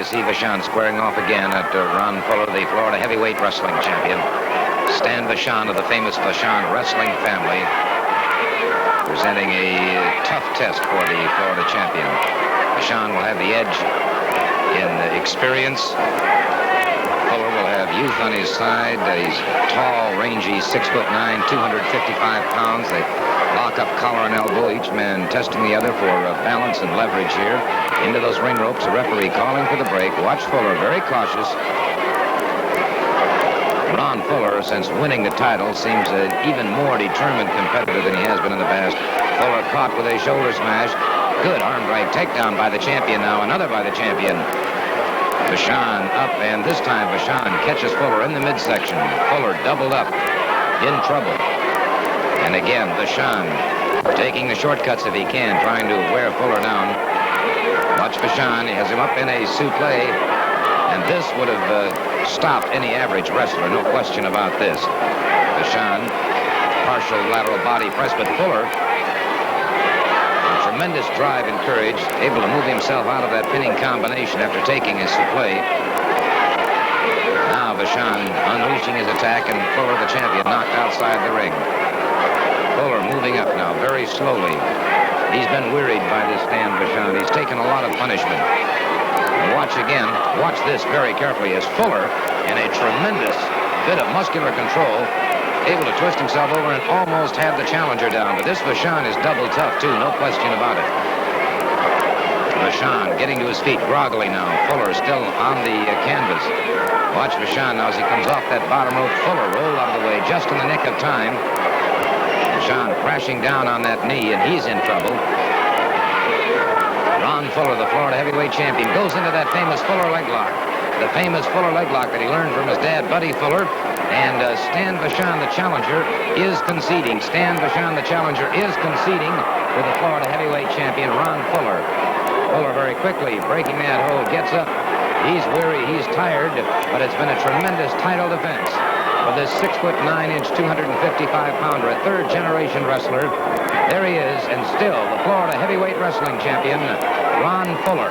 see Vachon squaring off again at Ron Fuller, the Florida heavyweight wrestling champion. Stan Vachon of the famous Vachon wrestling family, presenting a tough test for the Florida champion. Vachon will have the edge in experience. Fuller will have youth on his side. He's tall, rangy, 6'9", 255 pounds. They lock up collar and elbow, each man testing the other for balance and leverage here. Into those ring ropes, the referee calling for the break. Watch Fuller, very cautious. Ron Fuller, since winning the title, seems an even more determined competitor than he has been in the past. Fuller caught with a shoulder smash. Good arm drag takedown by the champion now. Another by the champion. Vachon up, and this time Vachon catches Fuller in the midsection. Fuller doubled up, in trouble. And again, Vachon taking the shortcuts if he can, trying to wear Fuller down. Watch Vachon, he has him up in a souffle, and this would have stopped any average wrestler, no question about this. Vachon, partial lateral body press, but Fuller, tremendous drive and courage, able to move himself out of that pinning combination after taking his souffle. Now Vachon unleashing his attack, and Fuller, the champion, knocked outside the ring. Fuller moving up now very slowly. He's been wearied by this Stan Vachon. He's taken a lot of punishment. And watch again, watch this very carefully, as Fuller, in a tremendous bit of muscular control, able to twist himself over and almost had the challenger down. But this Vachon is double tough, too, no question about it. Vachon getting to his feet groggily now. Fuller still on the canvas. Watch Vachon now as he comes off that bottom rope. Fuller rolled out of the way just in the nick of time. Vachon crashing down on that knee, and he's in trouble. Ron Fuller, the Florida heavyweight champion, goes into that famous Fuller leg lock. The famous Fuller leg lock that he learned from his dad, Buddy Fuller. And Stan Vachon, the challenger, is conceding. Stan Vachon, the challenger, is conceding to the Florida heavyweight champion, Ron Fuller. Fuller very quickly breaking that hold, gets up. He's weary, he's tired, but it's been a tremendous title defense for this 6'9", 255-pounder, a third-generation wrestler. There he is, and still the Florida heavyweight wrestling champion, Ron Fuller.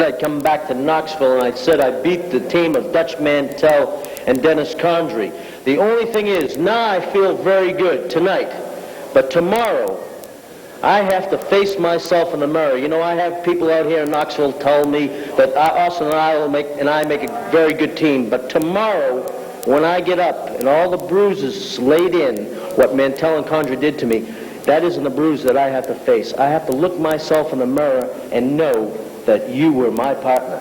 I'd come back to Knoxville, and I said I beat the team of Dutch Mantell and Dennis Condrey. The only thing is, now I feel very good tonight, but tomorrow I have to face myself in the mirror. You know, I have people out here in Knoxville tell me that Austin and I make a very good team, but tomorrow when I get up and all the bruises laid in, what Mantell and Condrey did to me, that isn't the bruise that I have to face. I have to look myself in the mirror and know that you were my partner.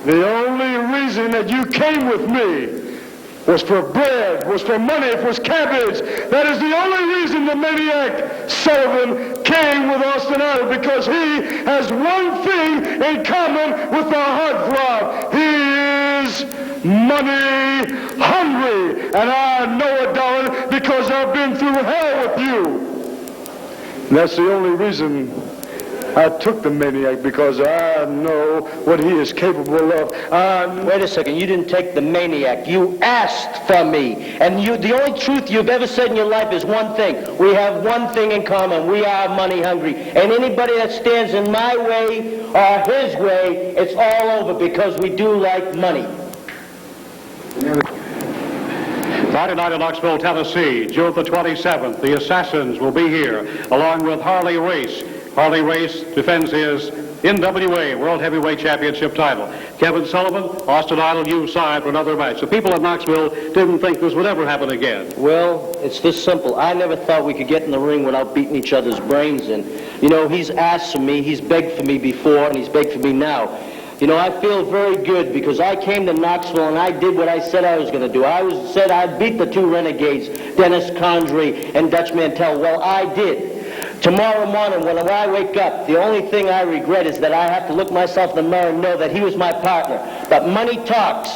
The only reason that you came with me was for bread, was for money, it was cabbage. That is the only reason the maniac Sullivan came with Austin Idol, because he has one thing in common with the heartthrob. He is money hungry. And I know it, darling, because I've been through hell with you. And that's the only reason I took the maniac, because I know what he is capable of. Wait a second, you didn't take the maniac. You asked for me. And the only truth you've ever said in your life is one thing. We have one thing in common. We are money hungry. And anybody that stands in my way or his way, it's all over, because we do like money. Friday night in Knoxville, Tennessee, June the 27th, the Assassins will be here, along with Harley Race. Harley Race defends his NWA World Heavyweight Championship title. Kevin Sullivan, Austin Idol, you signed for another match. The people of Knoxville didn't think this would ever happen again. Well, it's this simple. I never thought we could get in the ring without beating each other's brains in. You know, he's asked for me, he's begged for me before, and he's begged for me now. You know, I feel very good because I came to Knoxville and I did what I said I was going to do. I said I'd beat the two renegades, Dennis Condrey and Dutch Mantell. Well, I did. Tomorrow morning when I wake up, the only thing I regret is that I have to look myself in the mirror and know that he was my partner. But money talks.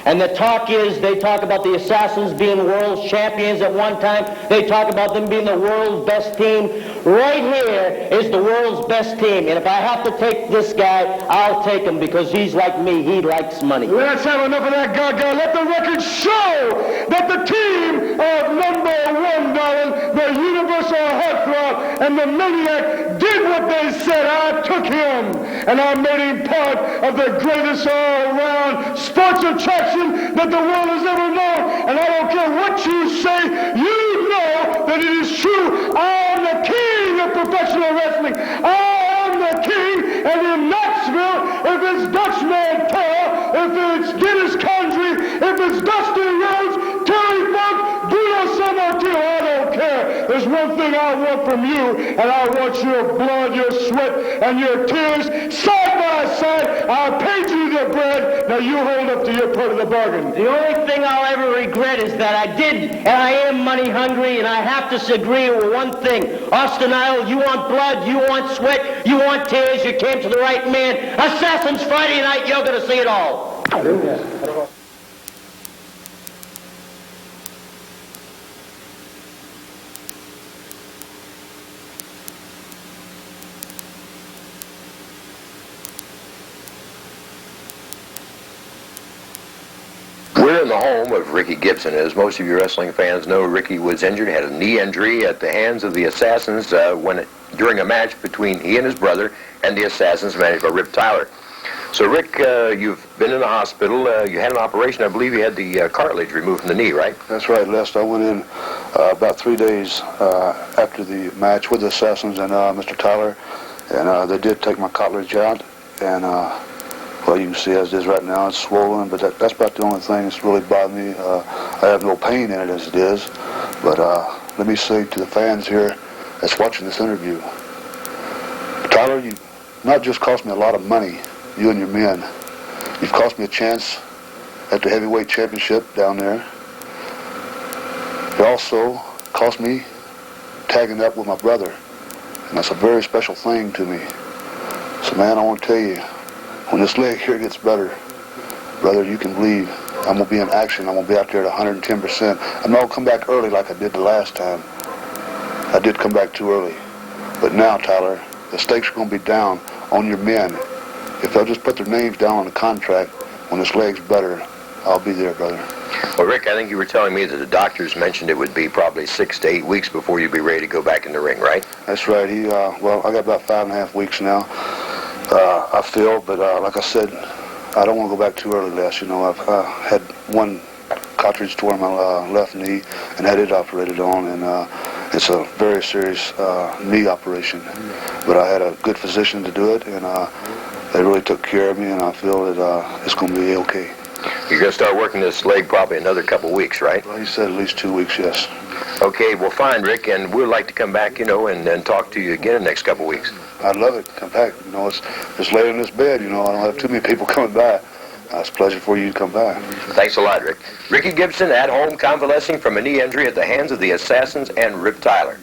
And the talk is, they talk about the Assassins being world champions at one time. They talk about them being the world's best team. Right here is the world's best team. And if I have to take this guy, I'll take him, because he's like me. He likes money. Let's have enough of that gaga. Let the record show that the team of number one, darling, the Universal Heartthrob and the Maniac did what they said. I took him and I made him part of the greatest all-around sports attraction that the world has ever known. And I don't care what you say, you know that it is true. I am the king of professional wrestling. I am the king. And in Knoxville, if it's Dutch Mantell, if it's Dennis Condrey, if it's Dusty Rhodes, Terry Funk, Guido Sammartino, I don't care. There's one thing I want from you, and I want your blood, your sweat, and your tears side by side. I paid you the bread. Now you hold up to your part of the bargain. The only thing I'll ever regret is that I did, and I am money hungry, and I have to agree with one thing. Austin Idol, you want blood, you want sweat, you want tears, you came to the right man. Assassins Friday night, you're going to see it all. We're in the home of Ricky Gibson. As most of you wrestling fans know, Ricky was injured, had a knee injury at the hands of the Assassins during a match between he and his brother and the Assassins managed by Rip Tyler. So, Rick, you've been in the hospital. You had an operation. I believe you had the cartilage removed from the knee, right? That's right, Les. I went in about 3 days after the match with the Assassins and Mr. Tyler, and they did take my cartilage out, and well, you can see as it is right now, it's swollen, but that's about the only thing that's really bothered me. I have no pain in it as it is, but let me say to the fans here that's watching this interview, Tyler, you not just cost me a lot of money, you and your men. You've cost me a chance at the heavyweight championship down there. It also cost me tagging up with my brother, and that's a very special thing to me. So, man, I want to tell you, when this leg here gets better, brother, you can believe I'm going to be in action. I'm going to be out there at 110%. I'm not going to come back early like I did the last time. I did come back too early. But now, Tyler, the stakes are going to be down on your men. If they'll just put their names down on the contract, when this leg's better, I'll be there, brother. Well, Rick, I think you were telling me that the doctors mentioned it would be probably 6 to 8 weeks before you'd be ready to go back in the ring, right? That's right. Well, I got about 5.5 weeks now. I feel, but like I said, I don't want to go back too early last. You know, I've had one cartridge tore in my left knee and had it operated on, and it's a very serious knee operation. But I had a good physician to do it, and they really took care of me, and I feel that it's going to be okay. You're going to start working this leg probably another couple weeks, right? Well, he said at least 2 weeks, yes. Okay, well, fine, Rick, and we'd like to come back, you know, and talk to you again in the next couple weeks. I'd love it. Come back. You know, it's late in this bed. You know, I don't have too many people coming by. It's a pleasure for you to come by. Thanks a lot, Rick. Ricky Gibson at home convalescing from a knee injury at the hands of the Assassins and Rip Tyler.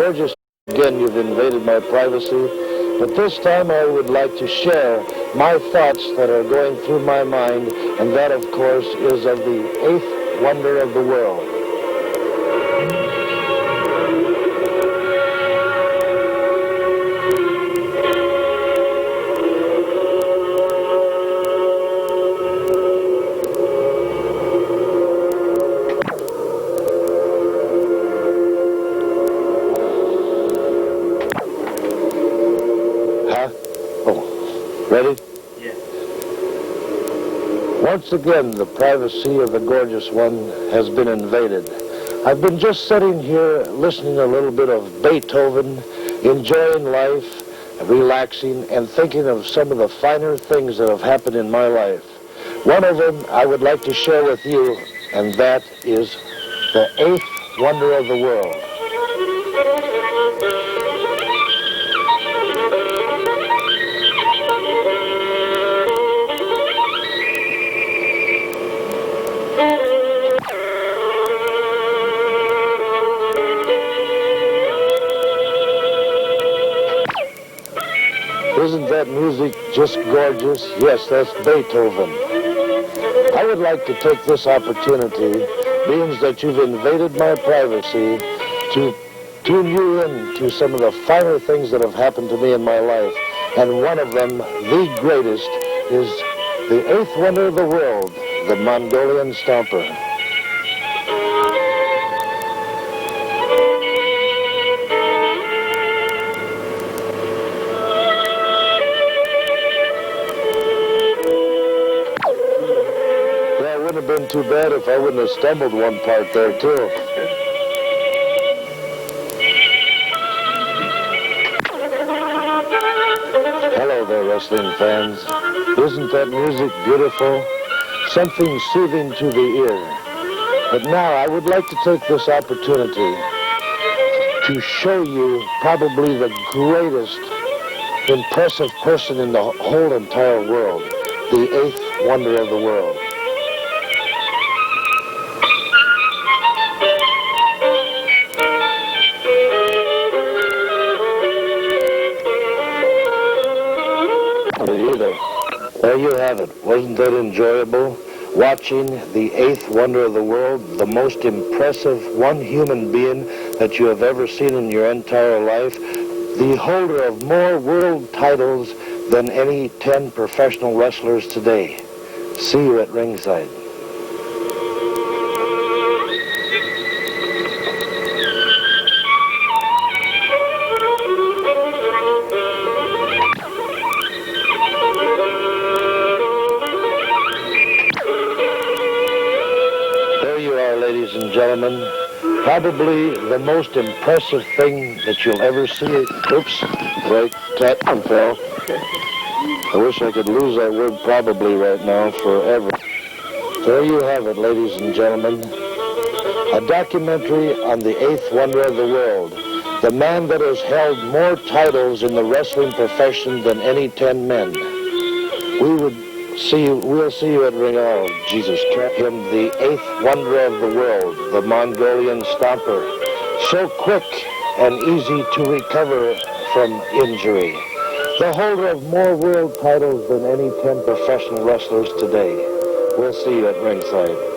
Gorgeous, again, you've invaded my privacy, but this time I would like to share my thoughts that are going through my mind, and that, of course, is of the 8th wonder of the world. Ready? Yes. Once again, the privacy of the Gorgeous One has been invaded. I've been just sitting here listening a little bit of Beethoven, enjoying life, relaxing, and thinking of some of the finer things that have happened in my life. One of them I would like to share with you, and that is the 8th wonder of the world. Isn't that music just gorgeous? Yes, that's Beethoven. I would like to take this opportunity, being that you've invaded my privacy, to tune you in to some of the finer things that have happened to me in my life. And one of them, the greatest, is the 8th wonder of the world, the Mongolian Stomper. Wouldn't have been too bad if I wouldn't have stumbled one part there, too. Hello there, wrestling fans. Isn't that music beautiful? Something soothing to the ear. But now I would like to take this opportunity to show you probably the greatest impressive person in the whole entire world, the 8th wonder of the world. There you have it. Wasn't that enjoyable? Watching the 8th wonder of the world, the most impressive one human being that you have ever seen in your entire life, the holder of more world titles than any 10 professional wrestlers today. See you at ringside. Ladies and gentlemen, probably the most impressive thing that you'll ever see. Oops, right, cat fell. I wish I could lose that word probably right now forever. There you have it, ladies and gentlemen. A documentary on the 8th wonder of the world. The man that has held more titles in the wrestling profession than any 10 men. We'll see you at ring. Oh, Jesus, him, the 8th wonder of the world, the Mongolian Stomper. So quick and easy to recover from injury. The holder of more world titles than any 10 professional wrestlers today. We'll see you at ringside.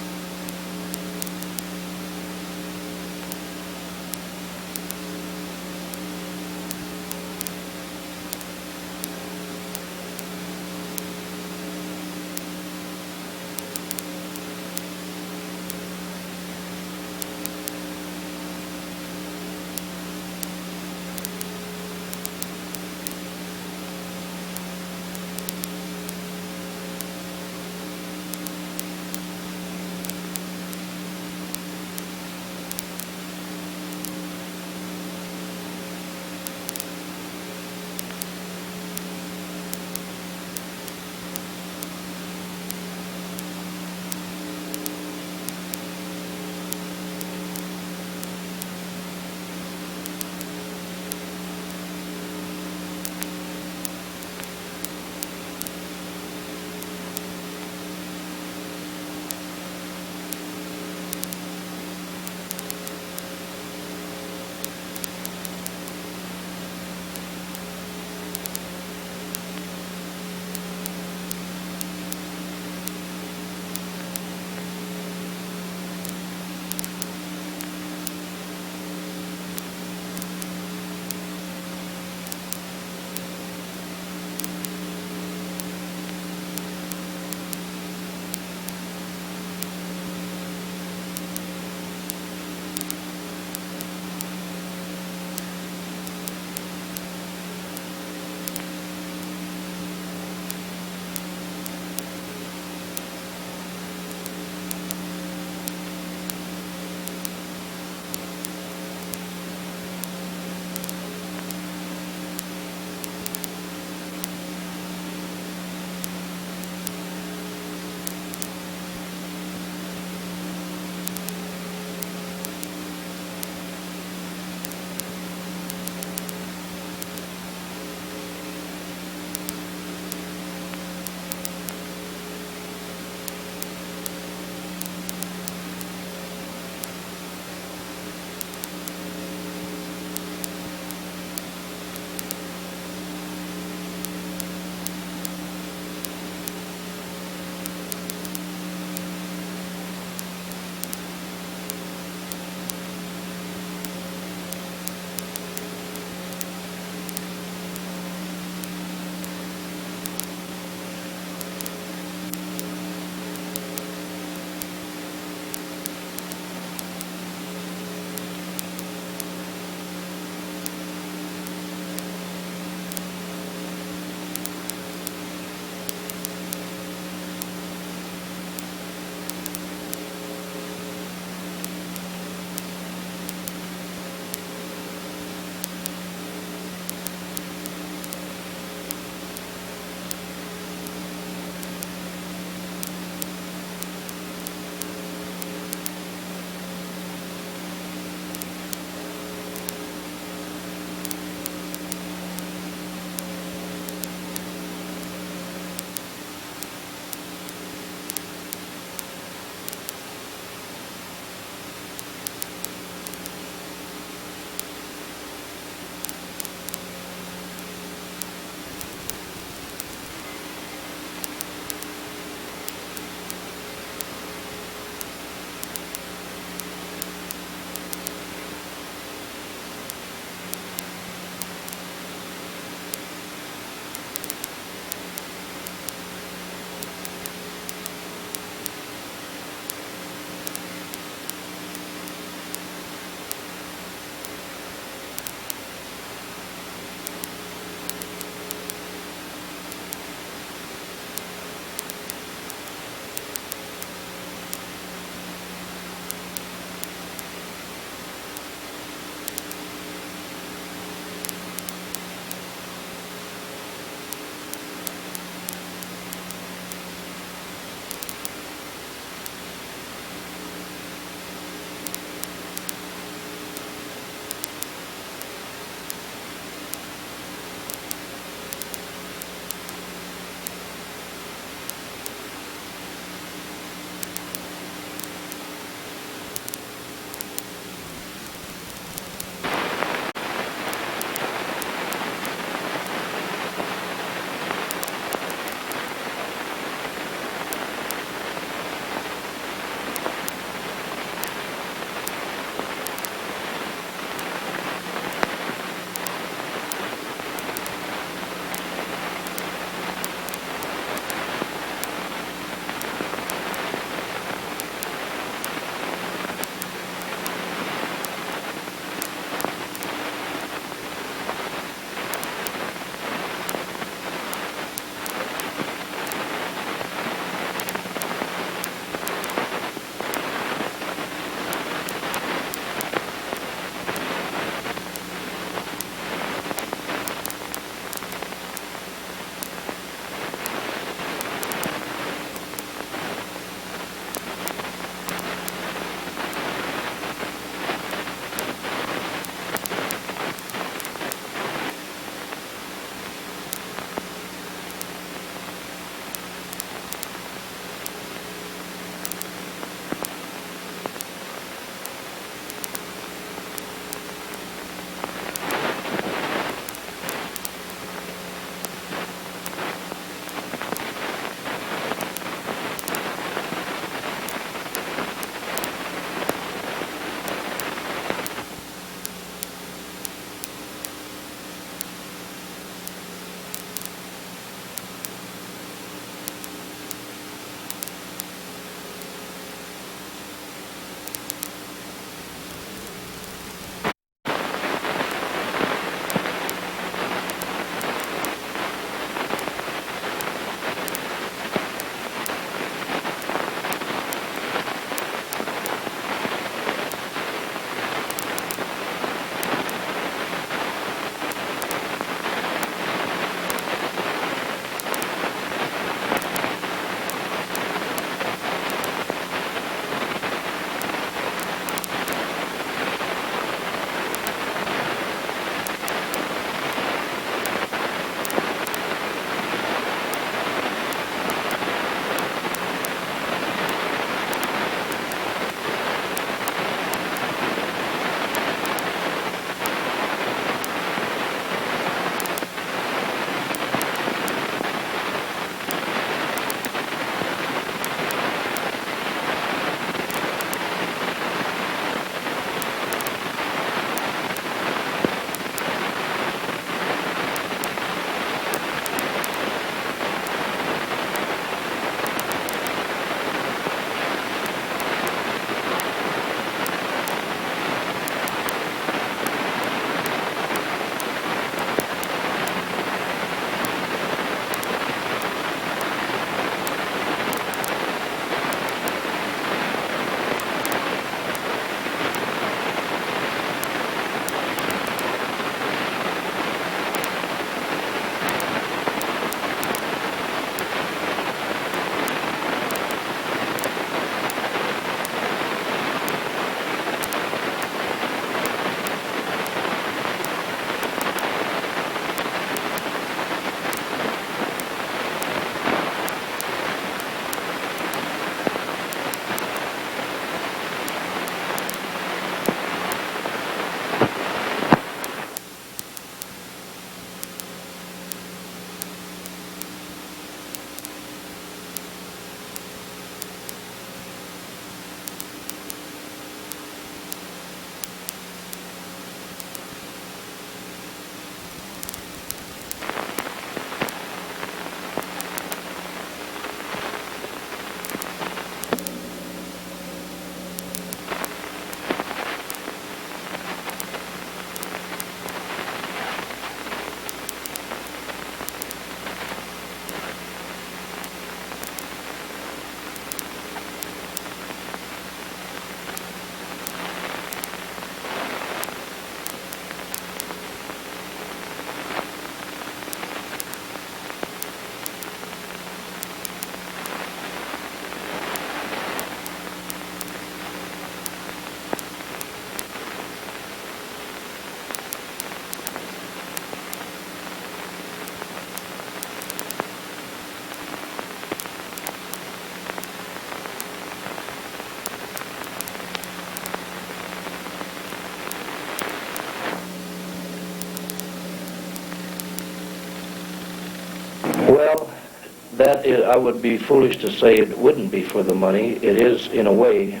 that is, I would be foolish to say it wouldn't be for the money. It is in a way.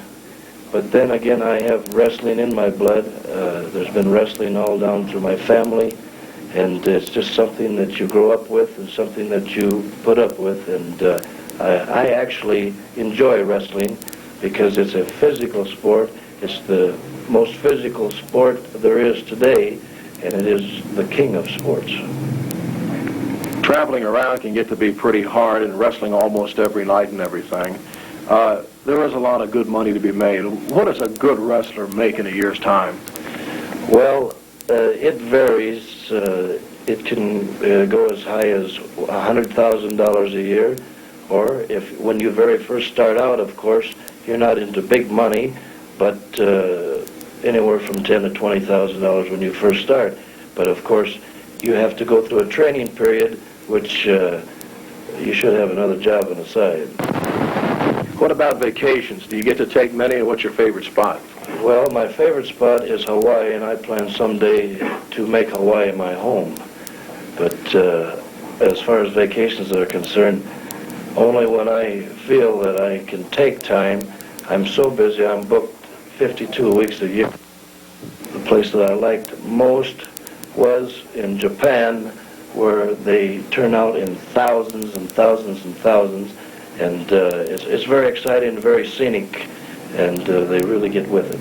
But then again, I have wrestling in my blood. There's been wrestling all down through my family. And it's just something that you grow up with and something that you put up with. And I actually enjoy wrestling because it's a physical sport. It's the most physical sport there is today, and it is the king of sports. Traveling around can get to be pretty hard, and wrestling almost every night and everything. There is a lot of good money to be made. What does a good wrestler make in a year's time? Well, it varies. It can go as high as $100,000 a year, or if when you very first start out, of course, you're not into big money, but anywhere from $10,000 to $20,000 when you first start. But of course, you have to go through a training period, which you should have another job on the side. What about vacations? Do you get to take many, and what's your favorite spot? Well, my favorite spot is Hawaii, and I plan someday to make Hawaii my home. But as far as vacations are concerned, only when I feel that I can take time. I'm so busy, I'm booked 52 weeks a year. The place that I liked most was in Japan, where they turn out in thousands and thousands and thousands. And it's very exciting, very scenic, and they really get with it.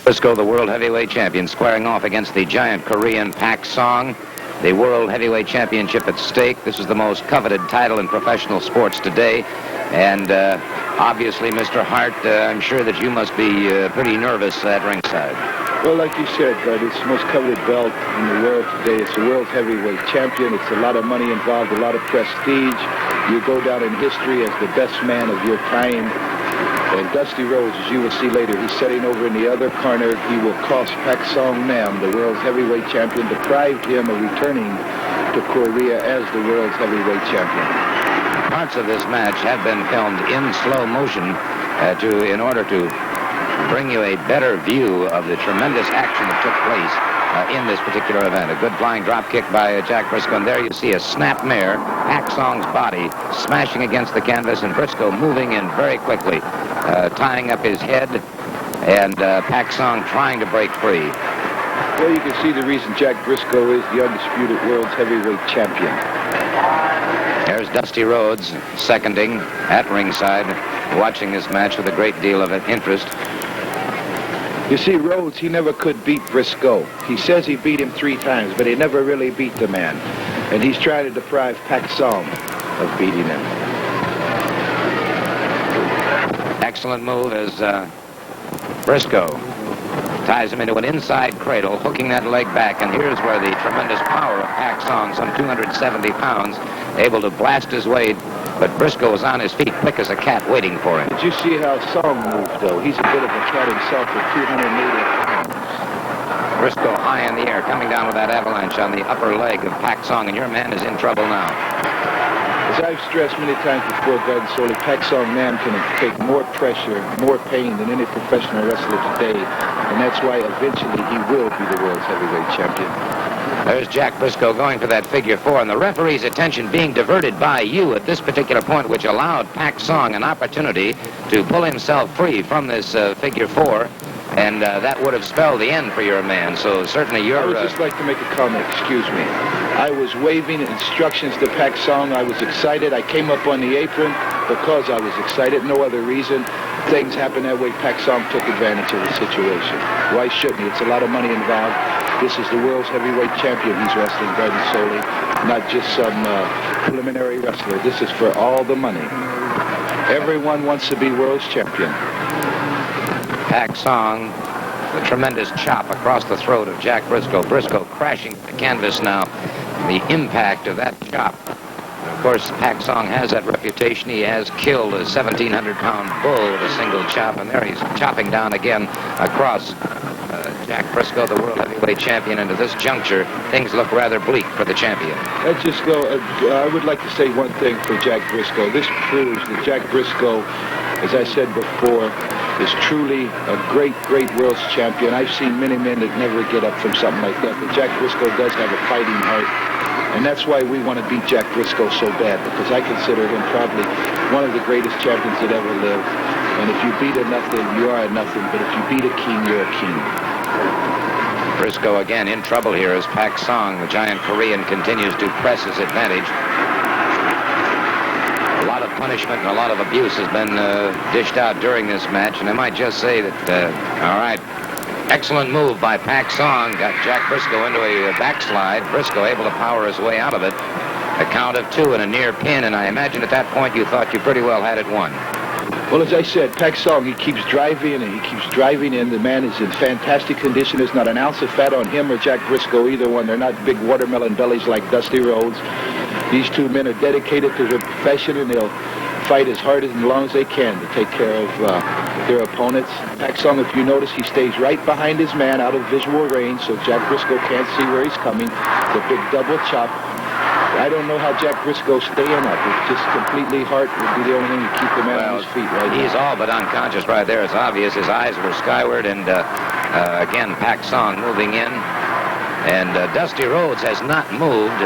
Briscoe, the world heavyweight champion, squaring off against the giant Korean Pak Song. The world heavyweight championship at stake. This is the most coveted title in professional sports today. And obviously, Mr. Hart, I'm sure that you must be pretty nervous at ringside. Well, like you said, it's the most coveted belt in the world today. It's the world heavyweight champion. It's a lot of money involved, a lot of prestige. You go down in history as the best man of your time. And Dusty Rhodes, as you will see later, he's sitting over in the other corner. He will cost Pak Song Nam, the world's heavyweight champion, deprived him of returning to Korea as the world's heavyweight champion. Parts of this match have been filmed in slow motion in order to bring you a better view of the tremendous action that took place in this particular event. A good flying drop kick by Jack Briscoe, and there you see a snap mare, Pak Song's body smashing against the canvas, and Briscoe moving in very quickly, tying up his head, and Pak Song trying to break free. Well, you can see the reason Jack Briscoe is the undisputed world's heavyweight champion. There's Dusty Rhodes seconding at ringside, watching this match with a great deal of interest. You see, Rhodes, he never could beat Briscoe. He says he beat him 3 times, but he never really beat the man. And he's trying to deprive Pak Song of beating him. Excellent move as Briscoe ties him into an inside cradle, hooking that leg back, and here's where the tremendous power of Pak Song, some 270 pounds, able to blast his way, but Briscoe was on his feet, quick as a cat, waiting for him. Did you see how Song moved, though? He's a bit of a cat himself at 280 pounds. Briscoe high in the air, coming down with that avalanche on the upper leg of Pak Song, and your man is in trouble now. As I've stressed many times before, Garden Soley, Pak Song Nam can take more pressure, more pain than any professional wrestler today, and that's why eventually he will be the world's heavyweight champion. There's Jack Briscoe going for that figure 4, and the referee's attention being diverted by you at this particular point, which allowed Pak Song an opportunity to pull himself free from this figure 4, and that would have spelled the end for your man. So certainly you're... I would just like to make a comment, excuse me. I was waving instructions to Pak Song. I was excited. I came up on the apron because I was excited, no other reason. Things happen that way. Pak Song took advantage of the situation. Why shouldn't he? It's a lot of money involved. This is the world's heavyweight champion he's wrestling, Garden Soley, not just some preliminary wrestler. This is for all the money. Everyone wants to be world's champion. Pak Song, the tremendous chop across the throat of Jack Briscoe. Briscoe crashing the canvas now. The impact of that chop. Of course, Pak Song has that reputation. He has killed a 1,700-pound bull with a single chop, and there he's chopping down again across Jack Briscoe, the world heavyweight champion. And at this juncture, things look rather bleak for the champion. I would like to say one thing for Jack Briscoe. This proves that Jack Briscoe, as I said before, is truly a great, great world's champion. I've seen many men that never get up from something like that, but Jack Briscoe does have a fighting heart, and that's why we want to beat Jack Briscoe so bad, because I consider him probably one of the greatest champions that ever lived. And if you beat a nothing, you are a nothing, but if you beat a king, you're a king. Briscoe again in trouble here as Pak Song, the giant Korean, continues to press his advantage. A lot of punishment and a lot of abuse has been dished out during this match, and I might just say that, all right, excellent move by Pak Song. Got Jack Briscoe into a backslide. Briscoe able to power his way out of it. A count of 2 and a near pin, and I imagine at that point you thought you pretty well had it won. Well, as I said, Pak Song, he keeps driving and he keeps driving in. The man is in fantastic condition. There's not an ounce of fat on him or Jack Briscoe, either one. They're not big watermelon bellies like Dusty Rhodes. These two men are dedicated to their profession, and they'll fight as hard and as long as they can to take care of their opponents. Pak Song, if you notice, he stays right behind his man out of visual range, so Jack Briscoe can't see where he's coming. The big double chop. I don't know how Jack Briscoe's staying up. It's just completely heart would be the only thing to keep the man on his feet right now. He's all but unconscious right there. It's obvious. His eyes were skyward, and again, Pak Song moving in. And Dusty Rhodes has not moved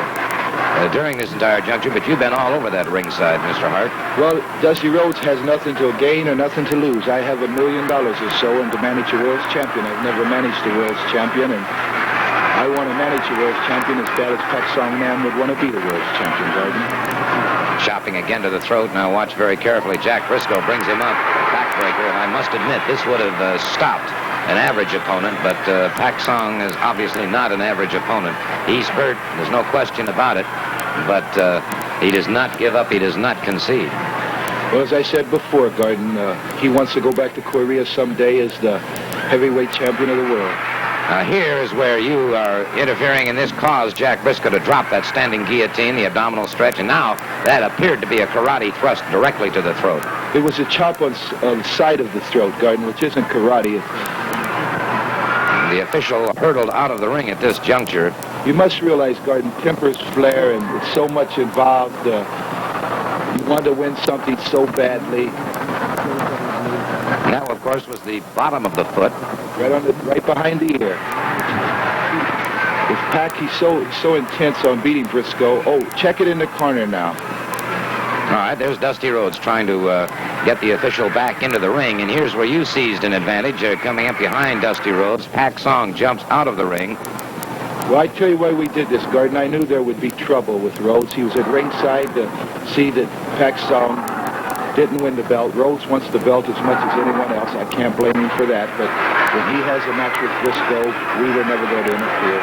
during this entire juncture, but you've been all over that ringside, Mr. Hart. Well, Dusty Rhodes has nothing to gain or nothing to lose. I have $1 million or so, and to manage a world's champion. I've never managed a world's champion, and I want to manage a world's champion as bad as Pak Song Nam would want to be the world's champion, Garden. Chopping again to the throat. Now watch very carefully. Jack Briscoe brings him up. Backbreaker, and I must admit, this would have stopped an average opponent, but Pak Song is obviously not an average opponent. He's hurt, there's no question about it, but he does not give up, he does not concede. Well, as I said before, Garden, he wants to go back to Korea someday as the heavyweight champion of the world. Here is where you are interfering, and this caused Jack Briscoe to drop that standing guillotine, the abdominal stretch, and now that appeared to be a karate thrust directly to the throat. It was a chop on the side of the throat, Garden, which isn't karate. The official hurtled out of the ring at this juncture. You must realize, Garden, tempers flare, and it's so much involved. You want to win something so badly. And that, of course, was the bottom of the foot. Right behind the ear. If Pak, he's so intense on beating Briscoe. Oh, check it in the corner now. All right, there's Dusty Rhodes trying to get the official back into the ring, and here's where you seized an advantage, coming up behind Dusty Rhodes. Pak Song jumps out of the ring. Well, I tell you why we did this, Garden. I knew there would be trouble with Rhodes. He was at ringside to see that Pak Song didn't win the belt. Rhodes wants the belt as much as anyone else. I can't blame him for that, but when he has a match with Briscoe, we were never going to interfere.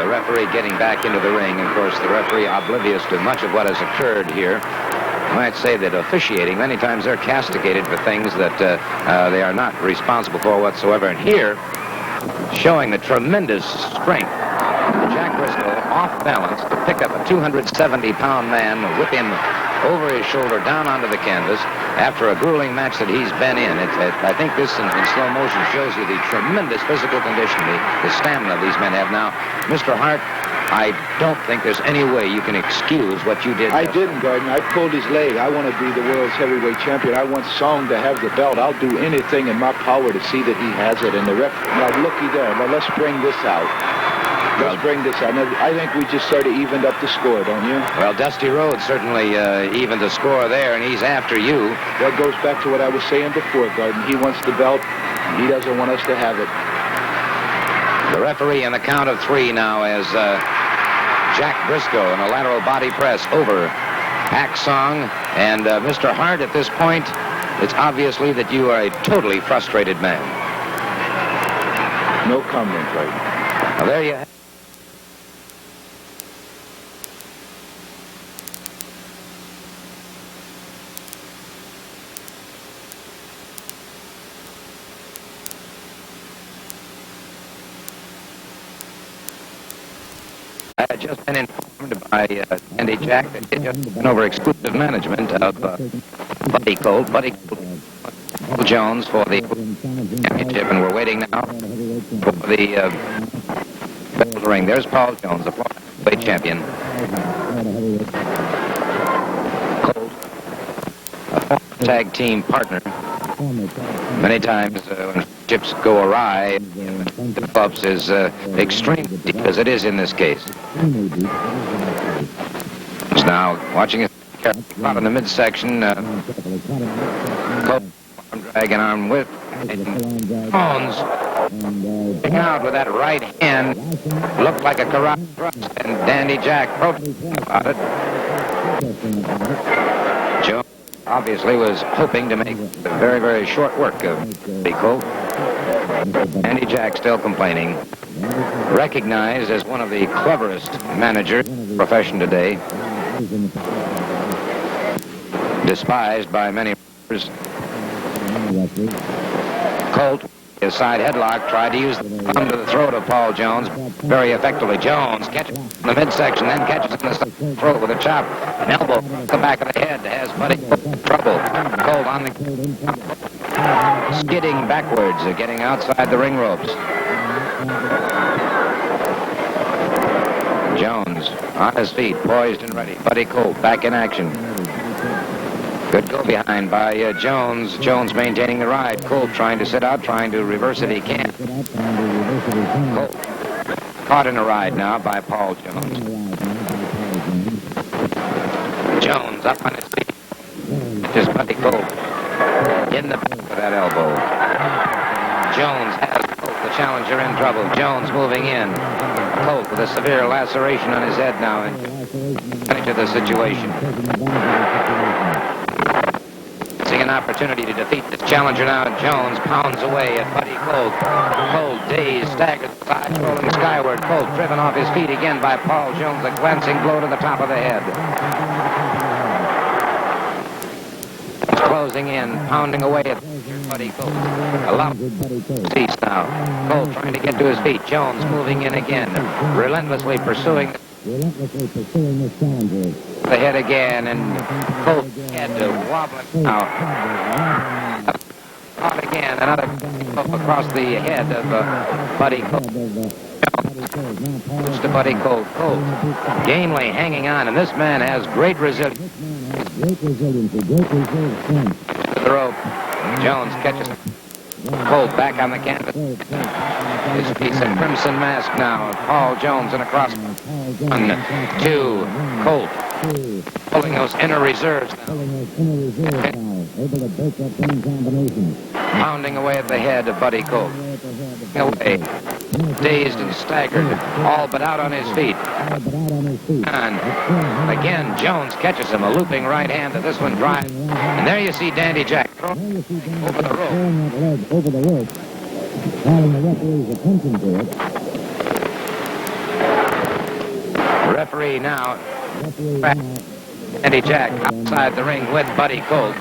The referee getting back into the ring. Of course, the referee oblivious to much of what has occurred here. I might say that officiating, many times they're castigated for things that they are not responsible for whatsoever. And here, showing the tremendous strength, Jack Briscoe off balance to pick up a 270-pound man, whip him over his shoulder down onto the canvas after a grueling match that he's been in. I think this in slow motion shows you the tremendous physical condition, the stamina these men have. Now, Mr. Hart, I don't think there's any way you can excuse what you did. I didn't, Garden. I pulled his leg. I want to be the world's heavyweight champion. I want Song to have the belt. I'll do anything in my power to see that he has it. And the ref, now looky there. Now let's bring this out. Let's bring this out. Now, I think we just sort of evened up the score, don't you? Well, Dusty Rhodes certainly evened the score there, and he's after you. That goes back to what I was saying before, Garden. He wants the belt. He doesn't want us to have it. The referee in the count of 3 now as Jack Briscoe in a lateral body press over Pak Song. And Mr. Hart, at this point, it's obviously that you are a totally frustrated man. No comment, Garden. Well, there you have it. I had just been informed by Andy Jack that he had just been over exclusive management of Buddy Colt. Buddy Colt, Paul Jones for the championship, and we're waiting now for the bell to ring. There's Paul Jones, the Florida heavyweight champion. Colt, a former tag team partner. Many times when ships go awry, the develops is extremely deep, as it is in this case. He's now watching his out in the midsection. Colt, drag an arm with Jones. Picking out with that right hand. Looked like a karate thrust, and Dandy Jack protested about it. Jones obviously was hoping to make very, very short work of the Colt. Andy Jack still complaining. Recognized as one of the cleverest managers in the profession today. Despised by many members. Colt, his side headlock, tried to use the thumb to the throat of Paul Jones very effectively. Jones catches in the midsection, then catches in the throat with a chop. An elbow to the back of the head has Buddy in trouble. Colt on the skidding backwards, getting outside the ring ropes. Jones on his feet, poised and ready. Buddy Colt back in action. Good go behind by Jones. Jones maintaining the ride. Colt trying to sit out, trying to reverse it. He can't. Colt caught in a ride now by Paul Jones. Jones up on his feet. Just Buddy Colt in the back with that elbow. Jones has Colt, the challenger, in trouble. Jones moving in. Colt with a severe laceration on his head now and into the situation. an opportunity to defeat this challenger now. Jones pounds away at Buddy Colt. Colt, dazed, staggered, eyes rolling skyward. Colt driven off his feet again by Paul Jones, a glancing blow to the top of the head. Closing in, pounding away at Buddy Colt. A lot of cease now. Colt trying to get to his feet. Jones moving in again, relentlessly pursuing this challenger. The head again, and Colt head wobbling now. Out again, another across the head of Buddy Colt. Jones to Buddy Colt. Colt gamely hanging on, and this man has great resilience. To the rope. Jones catches Colt back on the canvas. His piece of crimson mask now. Paul Jones and across. 1, 2, Colt. Pulling those inner reserves now. Pounding away at the head of Buddy Colt. Away. Dazed and staggered, all but out on his feet. And again, Jones catches him, a looping right hand to this one drives. And there you see Dandy Jack over the rope. Calling the referee's attention to it. Referee now. Dandy Jack outside the ring with Buddy Colt.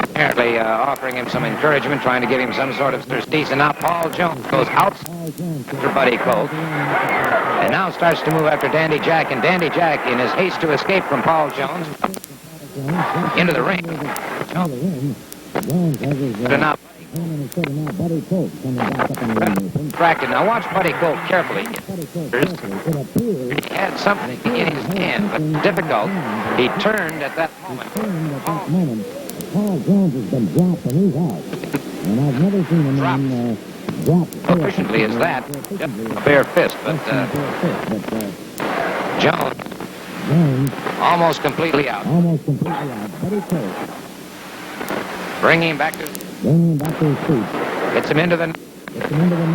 Apparently offering him some encouragement, trying to give him some sort of surcease. And now Paul Jones goes outside after Buddy Colt. And now starts to move after Dandy Jack. And Dandy Jack, in his haste to escape from Paul Jones, into the ring. Distracted. Now watch Buddy Colt carefully. He had something in his hand, but difficult. He turned at that moment. Paul Jones has been dropped and he's out. And I've never seen a man drop efficiently as that. Just a bare fist, but Jones almost completely out. Buddy Colt. Bringing him back to his feet. Gets him into the net.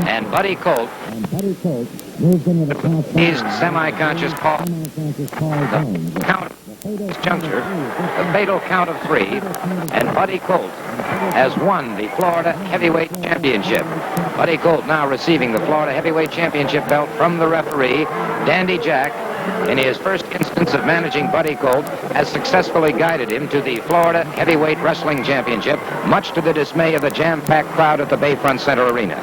And Buddy Colt moves into the he's semi-conscious Paul. The count of this juncture, the fatal count of 3, and Buddy Colt has won the Florida Heavyweight Championship. Buddy Colt now receiving the Florida Heavyweight Championship belt from the referee. Dandy Jack, in his first instance of managing Buddy Colt, has successfully guided him to the Florida Heavyweight Wrestling Championship, much to the dismay of the jam-packed crowd at the Bayfront Center Arena.